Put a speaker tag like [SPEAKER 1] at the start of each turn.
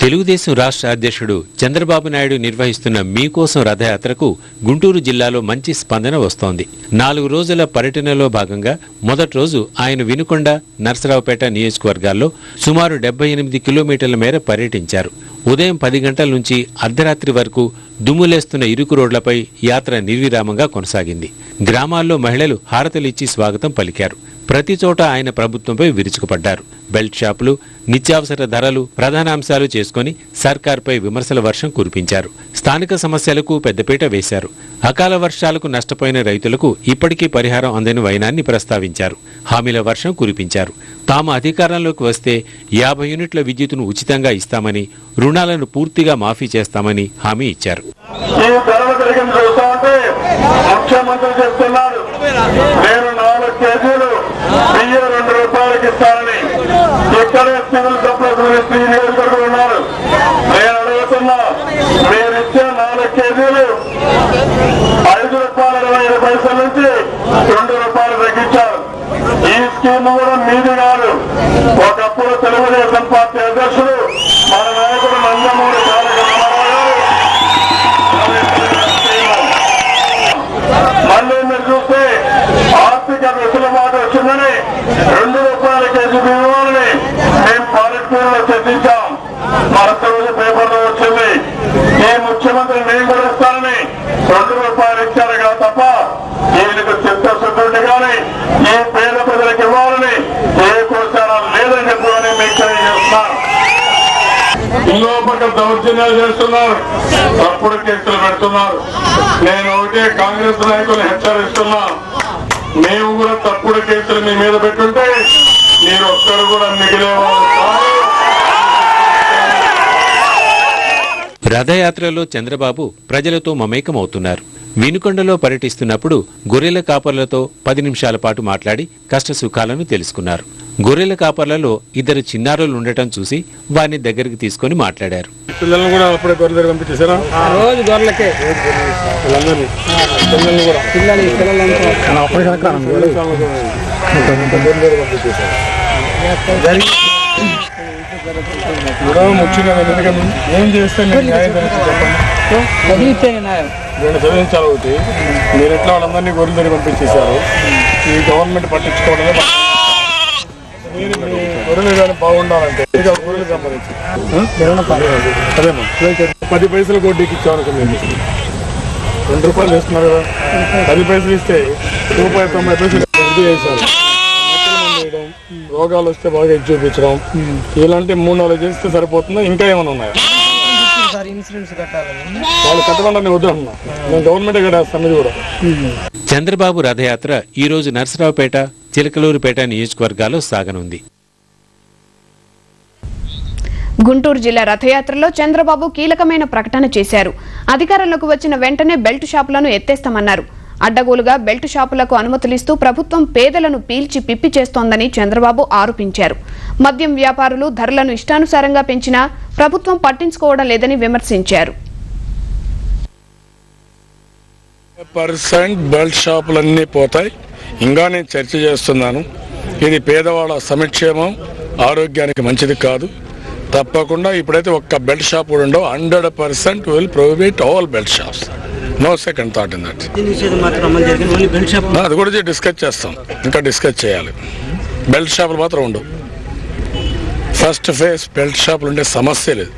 [SPEAKER 1] తెలుగుదేశం రాష్ట్ర అధ్యక్షుడు చంద్రబాబు నాయుడు నిర్వహిస్తున్న మీకోసం రథయాత్రకు గుంటూరు జిల్లాలో మంచి స్పందన వస్తోంది. 4 రోజుల పర్యటనలో భాగంగా మొదటి రోజు ఆయన వినుకొండ, నర్సరావుపేట నియోజకవర్గాల్లో సుమారు 78 కిలోమీటర్ల మేర పర్యటించారు. ఉదయం 10 గంటల నుంచి అర్ధరాత్రి వరకు దుమ్ములేస్తున్న ఇరుకు రోడ్లపై యాత్ర నిర్విరామంగా కొనసాగింది. గ్రామాల్లో మహిళలు హారతలిచ్చి స్వాగతం పలికారు. ప్రతి చోట ఆయన ప్రభుత్వంపై విరుచుకుపడ్డారు. బెల్ట్ షాపులు, నిత్యావసర ధరలు ప్రధానాంశాలు చేసుకుని సర్కార్పై విమర్శల వర్షం కురిపించారు. స్థానిక సమస్యలకు పెద్దపీట వేశారు. అకాల వర్షాలకు నష్టపోయిన రైతులకు ఇప్పటికీ పరిహారం అందని వైనాన్ని ప్రస్తావించారు. హామీల వర్షం కురిపించారు. తాము అధికారంలోకి వస్తే 50 యూనిట్ల విద్యుత్తును ఉచితంగా ఇస్తామని, రుణాలను పూర్తిగా మాఫీ చేస్తామని హామీ ఇచ్చారు.
[SPEAKER 2] ఇక్కడే సివిల్ సప్లైస్ మినిస్ట్రీ నియోజకవర్గం ఉన్నారు. నేను అడుగుతున్నా, మీరు ఇచ్చే 4 కేజీలు 5 రూపాయల 25 పైసల నుంచి 2 రూపాయలు తగ్గించారు. ఈ స్కీమ్ కూడా మీది కాదు. ఒకప్పుడు తెలుగుదేశం పార్టీ అధ్యక్షుడు మన నాయకుడు నందమూరి తారక రామారావు గారు మళ్ళీ మీరు చూస్తే ఆర్థిక వెసులుబాటు వచ్చిందని 2 రూపాయల కేజీ బియ్యాలని మేము పాలిట్పూర్లో చర్చించాం. మరొక రోజు పేపర్లో వచ్చింది. ఈ ముఖ్యమంత్రి నేను కూడా ఇస్తానని 2 రూపాయలు ఇచ్చారు కదా తప్ప ఈయనకు చిత్తశుద్ధుడిని కానీ ఈ పేద ప్రజలకు ఇవ్వాలని ఏ కోశాలు లేదని చెప్పని మీకు తెలియజేస్తున్నారు. ఇంకో పక్క దౌర్జన్యాలు చేస్తున్నారు, తప్పుడు కేసులు పెడుతున్నారు. నేను ఒకటే కాంగ్రెస్ నాయకులు హెచ్చరిస్తున్నా, మేము కూడా తప్పుడు కేసులు మీ మీద పెట్టుంటే మీరు ఒక్కరు కూడా మిగిలేవారు.
[SPEAKER 1] రథయాత్రలో చంద్రబాబు ప్రజలతో మమేకమవుతున్నారు. వినుకొండలో పర్యటిస్తున్నప్పుడు గొర్రెల కాపర్లతో 10 నిమిషాల పాటు మాట్లాడి కష్టసుఖాలను తెలుసుకున్నారు. గొర్రెల కాపర్లలో 2 చిన్నారులు ఉండటం చూసి వారిని దగ్గరికి తీసుకుని మాట్లాడారు.
[SPEAKER 2] పిల్లలను కూడా అప్పుడే గొర్రెలు పంపించేసారా?
[SPEAKER 3] రోజు గొర్రెలకే
[SPEAKER 2] ముఖ్యంగా ఏం చేస్తే నేను చదివించాలి. ఒకటి మీరు ఎట్లా వాళ్ళందరినీ గొర్రెల దగ్గర పంపించేశారు. ఈ గవర్నమెంట్ పట్టించుకోవడమే. మీరు మీ గొర్రెలు కానీ బాగుండాలంటే గొర్రెలు సంపాదించి అదేమో 10 పైసలు వడ్డీకి ఇచ్చామనుకోండి. 2 రూపాయలు వేస్తున్నారు కదా, 10 పైసలు ఇస్తే ₹1.90 ఇది వేశారు. రోగాలు వస్తే బాగా ఇది చూపించడం, ఇలాంటి 3-4 చేస్తే సరిపోతుందా? ఇంకా ఏమైనా ఉన్నాయా? వాళ్ళు కట్టకుండా వద్దంటున్నా, నేను గవర్నమెంట్ కట్టేస్తాను. ఇది కూడా
[SPEAKER 1] చంద్రబాబు రథయాత్ర ఈ రోజు నర్సరావుపేట, చిలకలూరుపేట నియోజకవర్గాల్లో సాగనుంది.
[SPEAKER 4] గుంటూరు జిల్లా రథయాత్రలో చంద్రబాబు కీలకమైన ప్రకటన చేశారు. అధికారంలోకి వచ్చిన వెంటనే బెల్ట్ షాపులను ఎత్తేస్తామన్నారు. అడ్డగోలుగా బెల్ట్ షాపులకు అనుమతులిస్తూ ప్రభుత్వం పేదలను పీల్చి పిప్పి చేస్తోందని చంద్రబాబు ఆరోపించారు. మద్యం వ్యాపారులు ధరలను ఇష్టానుసారంగా పెంచినా ప్రభుత్వం పట్టించుకోవడం లేదని విమర్శించారు.
[SPEAKER 2] బెల్ట్ షాపులన్నీ పోతాయి. ఇంకా నేను చర్చ చేస్తున్నాను. ఇది పేదవాళ్ళ సంక్షేమం, ఆరోగ్యానికి మంచిది కాదు. తప్పకుండా ఇప్పుడైతే ఒక్క బెల్ట్ షాప్ కూడా ఉండవు. 100% will prohibit all belt shops. No second thought in that. అది కూడా డిస్కస్ చేస్తాం, ఇంకా డిస్కస్ చేయాలి. బెల్ట్ షాపులు మాత్రం ఉండవు. ఫస్ట్ ఫేజ్ బెల్ట్ షాపులు ఉండే సమస్య లేదు.